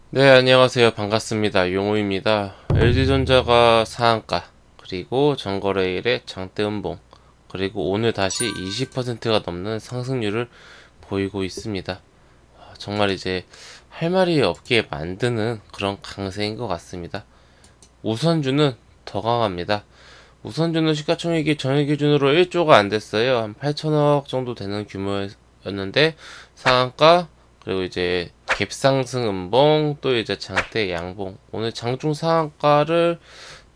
네, 안녕하세요. 반갑습니다. 용호입니다. LG전자가 상한가, 그리고 전거래일에 장대음봉, 그리고 오늘 다시 20%가 넘는 상승률을 보이고 있습니다. 정말 이제 할 말이 없게 만드는 그런 강세인 것 같습니다. 우선주는 더 강합니다. 우선주는 시가총액이 전일 기준으로 1조가 안 됐어요. 한 8천억 정도 되는 규모였는데 상한가, 그리고 이제 갭상승 음봉, 또 이제 장대 양봉, 오늘 장중 상한가를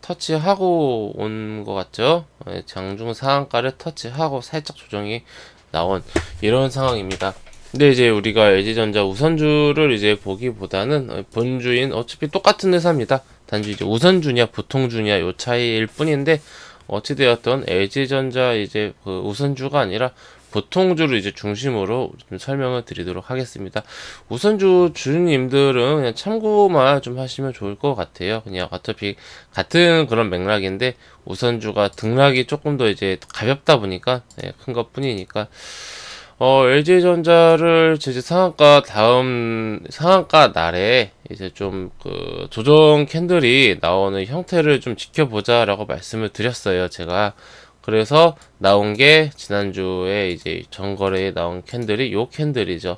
터치하고 온 것 같죠? 장중 상한가를 터치하고 살짝 조정이 나온 이런 상황입니다. 근데 이제 우리가 LG전자 우선주를 이제 보기보다는 본주인 어차피 똑같은 회사입니다. 단지 이제 우선주냐 보통주냐 요 차이일 뿐인데, 어찌되었던 LG전자 이제 그 우선주가 아니라 보통주를 이제 중심으로 좀 설명을 드리도록 하겠습니다. 우선주 주주님들은 그냥 참고만 좀 하시면 좋을 것 같아요. 그냥 어차피 같은 그런 맥락인데 우선주가 등락이 조금 더 이제 가볍다 보니까 큰 것 뿐이니까 LG전자를 이제 상한가 다음 상한가 날에 이제 좀 그 조정 캔들이 나오는 형태를 좀 지켜보자라고 말씀을 드렸어요, 제가. 그래서 나온 게 지난주에 이제 전거래에 나온 캔들이 요 캔들이죠.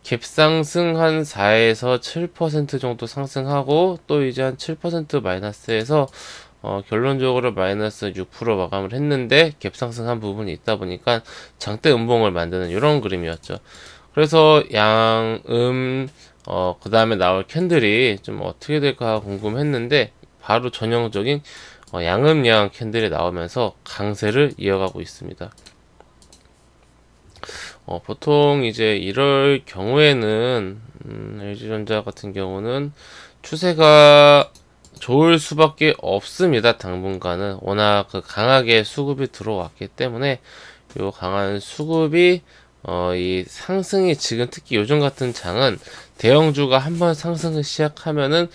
갭상승 한 4에서 7% 정도 상승하고, 또 이제 한 7% 마이너스에서 결론적으로 마이너스 6% 마감을 했는데 갭 상승한 부분이 있다 보니까 장대 음봉을 만드는 이런 그림이었죠. 그래서 그 다음에 나올 캔들이 좀 어떻게 될까 궁금했는데, 바로 전형적인 양음양 캔들이 나오면서 강세를 이어가고 있습니다. 보통 이제 이럴 경우에는 LG전자 같은 경우는 추세가 좋을 수밖에 없습니다. 당분간은 워낙 그 강하게 수급이 들어왔기 때문에 요 강한 수급이 이 상승이 지금 특히 요즘 같은 장은 대형주가 한번 상승을 시작하면은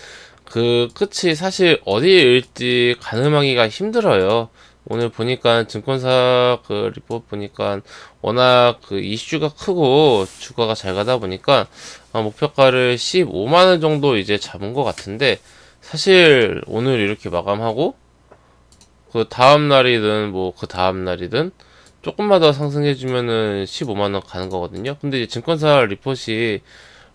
그 끝이 사실 어디일지 가늠하기가 힘들어요. 오늘 보니까 증권사 그 리포트 보니까 워낙 그 이슈가 크고 주가가 잘 가다 보니까 목표가를 15만원 정도 이제 잡은 것 같은데, 사실 오늘 이렇게 마감하고 그 다음 날이든 뭐 그 다음 날이든 조금만 더 상승해주면은 15만원 가는 거거든요. 근데 이제 증권사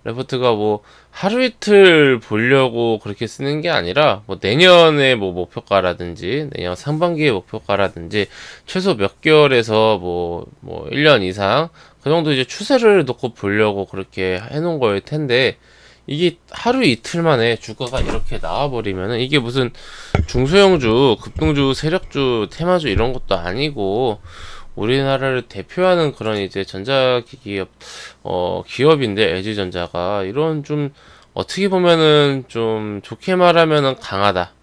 레포트가 뭐 하루 이틀 보려고 그렇게 쓰는 게 아니라 뭐 내년에 뭐 목표가라든지 내년 상반기의 목표가라든지 최소 몇 개월에서 뭐 1년 이상 그 정도 이제 추세를 놓고 보려고 그렇게 해놓은 거일 텐데, 이게 하루 이틀 만에 주가가 이렇게 나와버리면은 이게 무슨 중소형주, 급등주, 세력주, 테마주 이런 것도 아니고 우리나라를 대표하는 그런 이제 전자기기 기업인데, LG전자가 이런 좀 어떻게 보면은 좀 좋게 말하면은 강하다,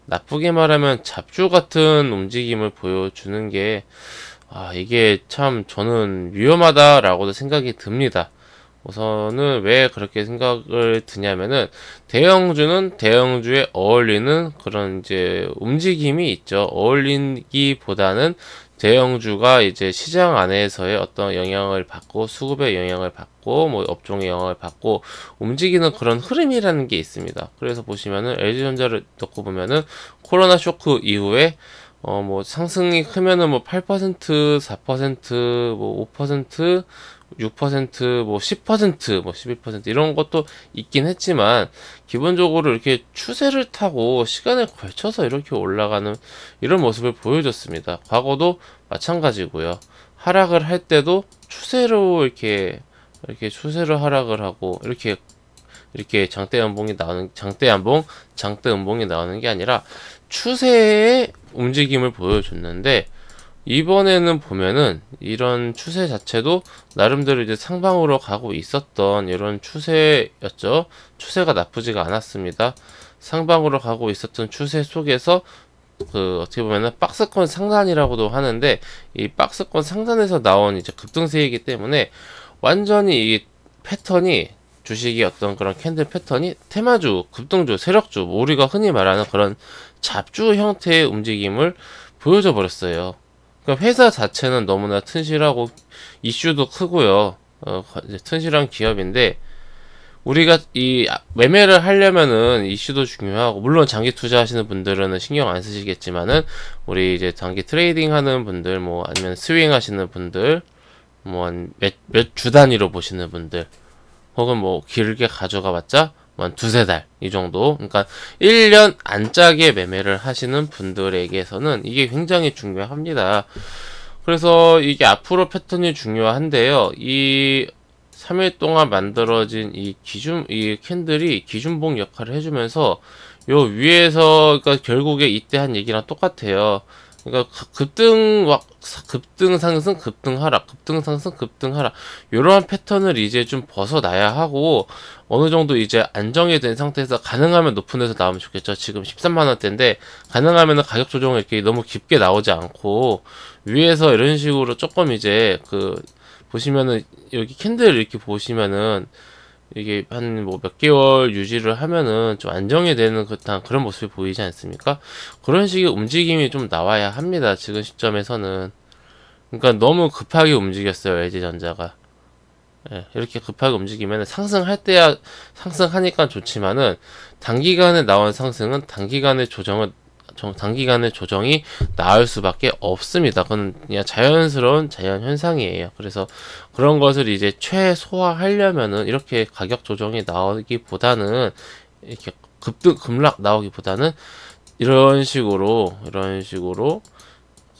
나쁘게 말하면 잡주 같은 움직임을 보여주는 게 이게 참 저는 위험하다라고도 생각이 듭니다. 우선은 왜 그렇게 생각을 드냐면은 대형주는 대형주에 어울리는 그런 이제 움직임이 있죠. 어울리기보다는 대형주가 이제 시장 안에서의 어떤 영향을 받고 수급의 영향을 받고 뭐 업종의 영향을 받고 움직이는 그런 흐름이라는 게 있습니다. 그래서 보시면은 LG전자를 놓고 보면은 코로나 쇼크 이후에 뭐 상승이 크면은 뭐 8%, 4%, 뭐 5%, 6%, 뭐 10%, 뭐 11% 이런 것도 있긴 했지만, 기본적으로 이렇게 추세를 타고 시간에 걸쳐서 이렇게 올라가는 이런 모습을 보여줬습니다. 과거도 마찬가지고요. 하락을 할 때도 추세로 이렇게 추세로 하락을 하고 이렇게 장대 연봉이 나오는 장대 연봉이 나오는 게 아니라 추세의 움직임을 보여줬는데, 이번에는 보면은 이런 추세 자체도 나름대로 이제 상방으로 가고 있었던 이런 추세였죠. 추세가 나쁘지가 않았습니다. 상방으로 가고 있었던 추세 속에서 그 어떻게 보면은 박스권 상단이라고도 하는데, 이 박스권 상단에서 나온 이제 급등세이기 때문에 완전히 이 패턴이, 주식이 어떤 그런 캔들 패턴이 테마주, 급등주, 세력주, 뭐 우리가 흔히 말하는 그런 잡주 형태의 움직임을 보여줘 버렸어요. 그러니까 회사 자체는 너무나 튼실하고 이슈도 크고요. 이제 튼실한 기업인데 우리가 이 매매를 하려면은 이슈도 중요하고, 물론 장기 투자하시는 분들은 신경 안 쓰시겠지만은, 우리 이제 단기 트레이딩 하는 분들, 뭐 아니면 스윙 하시는 분들, 뭐 한 몇 주 단위로 보시는 분들, 혹은 뭐 길게 가져가 봤자 뭐 한 두세 달 이 정도, 그러니까 1년 안짝에 매매를 하시는 분들에게서는 이게 굉장히 중요합니다. 그래서 이게 앞으로 패턴이 중요한데요. 이 3일 동안 만들어진 이 캔들이 기준봉 역할을 해주면서 요 위에서, 그러니까 결국에 이때 한 얘기랑 똑같아요. 그러니까 급등 상승, 급등 하락, 급등 상승, 급등 하락, 이러한 패턴을 이제 좀 벗어나야 하고, 어느 정도 이제 안정이 된 상태에서 가능하면 높은 데서 나오면 좋겠죠. 지금 13만 원대인데 가능하면 가격 조정을 이렇게 너무 깊게 나오지 않고, 위에서 이런 식으로 조금 이제 보시면은 여기 캔들 이렇게 보시면은 이게 한 뭐 몇 개월 유지를 하면은 좀 안정이 되는 그런 모습이 보이지 않습니까? 그런 식의 움직임이 좀 나와야 합니다. 지금 시점에서는. 그러니까 너무 급하게 움직였어요, LG전자가. 예, 이렇게 급하게 움직이면 상승할 때야 상승하니까 좋지만은, 단기간에 나온 상승은 단기간의 조정이 나을 수밖에 없습니다. 그건 그냥 자연스러운 자연 현상이에요. 그래서 그런 것을 이제 최소화하려면은 이렇게 가격 조정이 나오기보다는, 이렇게 급락 나오기보다는 이런 식으로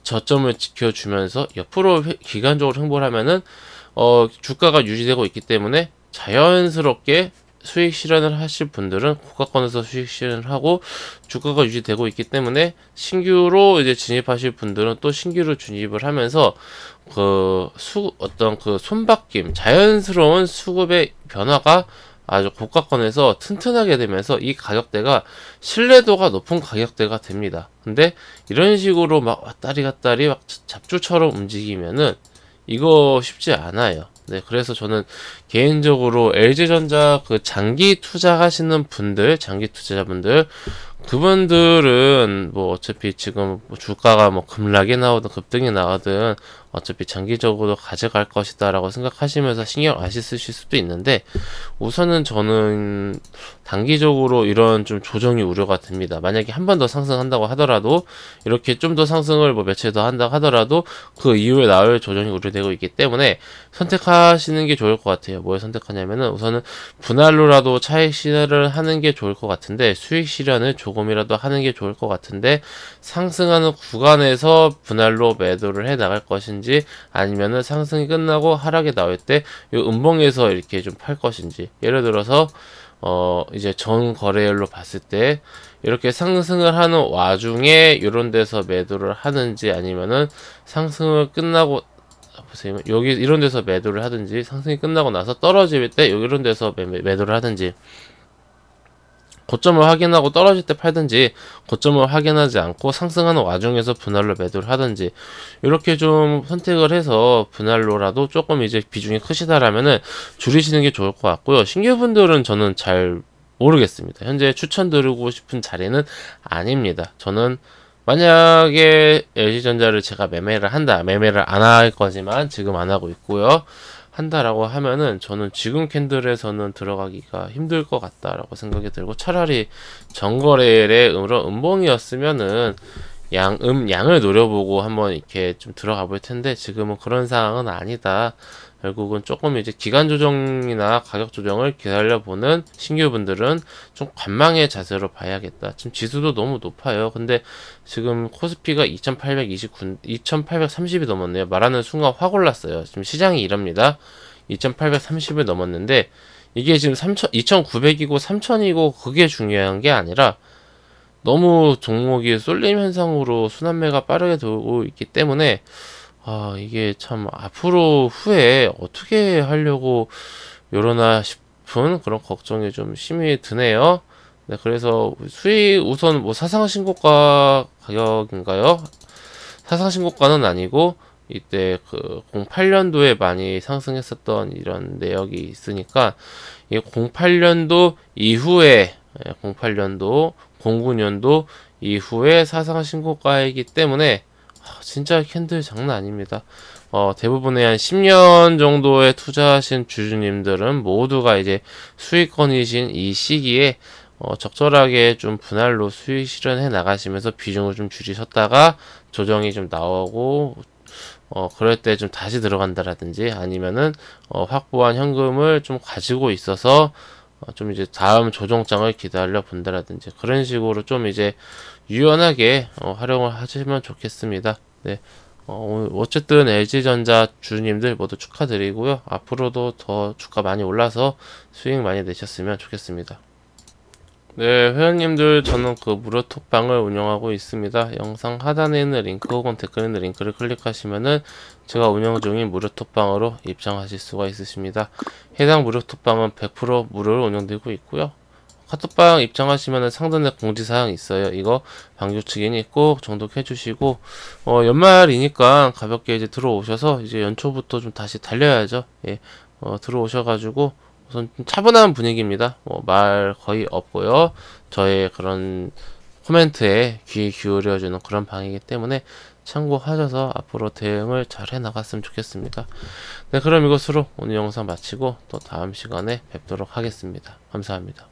저점을 지켜주면서 옆으로 기간적으로 횡보를 하면은 주가가 유지되고 있기 때문에 자연스럽게 수익 실현을 하실 분들은 고가권에서 수익 실현을 하고, 주가가 유지되고 있기 때문에 신규로 이제 진입하실 분들은 또 신규로 진입을 하면서 어떤 손바뀜, 자연스러운 수급의 변화가 아주 고가권에서 튼튼하게 되면서 이 가격대가 신뢰도가 높은 가격대가 됩니다. 근데 이런 식으로 막 왔다리 갔다리 막 잡주처럼 움직이면은 이거 쉽지 않아요. 네, 그래서 저는 개인적으로 LG전자 장기 투자하시는 분들, 장기 투자자분들, 그분들은 뭐 어차피 지금 주가가 뭐 급락이 나오든 급등이 나오든 어차피 장기적으로 가져갈 것이다 라고 생각하시면서 신경 안 쓰실 수도 있는데, 우선은 저는 단기적으로 이런 좀 조정이 우려가 됩니다. 만약에 한 번 더 상승한다고 하더라도, 이렇게 좀 더 상승을 뭐 며칠 더 한다고 하더라도 그 이후에 나올 조정이 우려되고 있기 때문에 선택하시는 게 좋을 것 같아요. 뭘 선택하냐면은, 우선은 분할로라도 차익 실현을 하는 게 좋을 것 같은데, 수익 실현을 조금이라도 하는 게 좋을 것 같은데, 상승하는 구간에서 분할로 매도를 해 나갈 것인지, 아니면은 상승이 끝나고 하락이 나올 때 이 음봉에서 이렇게 좀 팔 것인지. 예를 들어서 이제 전 거래일로 봤을 때 이렇게 상승을 하는 와중에 이런 데서 매도를 하는지, 아니면은 상승을 끝나고, 보세요, 여기 이런 데서 매도를 하든지, 상승이 끝나고 나서 떨어질 때 이런 데서 매도를 하든지, 고점을 확인하고 떨어질 때 팔든지, 고점을 확인하지 않고 상승하는 와중에서 분할로 매도를 하든지, 이렇게 좀 선택을 해서 분할로라도 조금 이제 비중이 크시다라면은 줄이시는 게 좋을 것 같고요. 신규분들은 저는 잘 모르겠습니다. 현재 추천드리고 싶은 자리는 아닙니다. 저는 만약에 LG전자를 제가 매매를 안 할 거지만 지금 안 하고 있고요. 한다라고 하면은 저는 지금 캔들에서는 들어가기가 힘들 것 같다라고 생각이 들고, 차라리 정거래일의 음봉이었으면은 양을 노려보고 한번 이렇게 좀 들어가 볼 텐데, 지금은 그런 상황은 아니다. 결국은 조금 이제 기간 조정이나 가격 조정을 기다려보는 신규분들은 좀 관망의 자세로 봐야겠다. 지금 지수도 너무 높아요. 근데 지금 코스피가 2830이 넘었네요. 말하는 순간 확 올랐어요. 지금 시장이 이럽니다. 2830을 넘었는데, 이게 지금 2900이고 3000이고 그게 중요한 게 아니라, 너무 종목이 쏠림 현상으로 순환매가 빠르게 돌고 있기 때문에, 이게 참 앞으로 후에 어떻게 하려고 이러나 싶은 그런 걱정이 좀 심히 드네요. 네, 그래서 우선 뭐 사상신고가 가격인가요? 사상신고가는 아니고, 이때 08년도에 많이 상승했었던 이런 내역이 있으니까, 이 08년도 이후에, 08년도 09년도 이후에 사상신고가이기 때문에 진짜 캔들 장난 아닙니다. 대부분의 한 10년 정도에 투자하신 주주님들은 모두가 이제 수익권이신 이 시기에 적절하게 좀 분할로 수익 실현해 나가시면서 비중을 좀 줄이셨다가 조정이 좀 나오고 그럴 때 좀 다시 들어간다라든지 아니면은 확보한 현금을 좀 가지고 있어서 좀 이제 다음 조정장을 기다려 본다라든지 그런 식으로 좀 이제 유연하게 활용을 하시면 좋겠습니다. 네. 어쨌든 LG전자 주주님들 모두 축하드리고요. 앞으로도 더 주가 많이 올라서 수익 많이 내셨으면 좋겠습니다. 네, 회원님들 저는 그 무료 톡방을 운영하고 있습니다. 영상 하단에 있는 링크 혹은 댓글에 있는 링크를 클릭하시면은 제가 운영 중인 무료 톡방으로 입장하실 수가 있으십니다. 해당 무료 톡방은 100% 무료로 운영되고 있고요. 카톡방 입장하시면은 상단에 공지사항 있어요. 이거 방조 측인이 꼭 정독해 주시고 연말이니까 가볍게 이제 들어오셔서 이제 연초부터 좀 다시 달려야죠. 예. 들어오셔가지고 우선 좀 차분한 분위기입니다. 말 거의 없고요. 저의 그런 코멘트에 귀 기울여주는 그런 방이기 때문에 참고하셔서 앞으로 대응을 잘 해나갔으면 좋겠습니다. 네, 그럼 이것으로 오늘 영상 마치고 또 다음 시간에 뵙도록 하겠습니다. 감사합니다.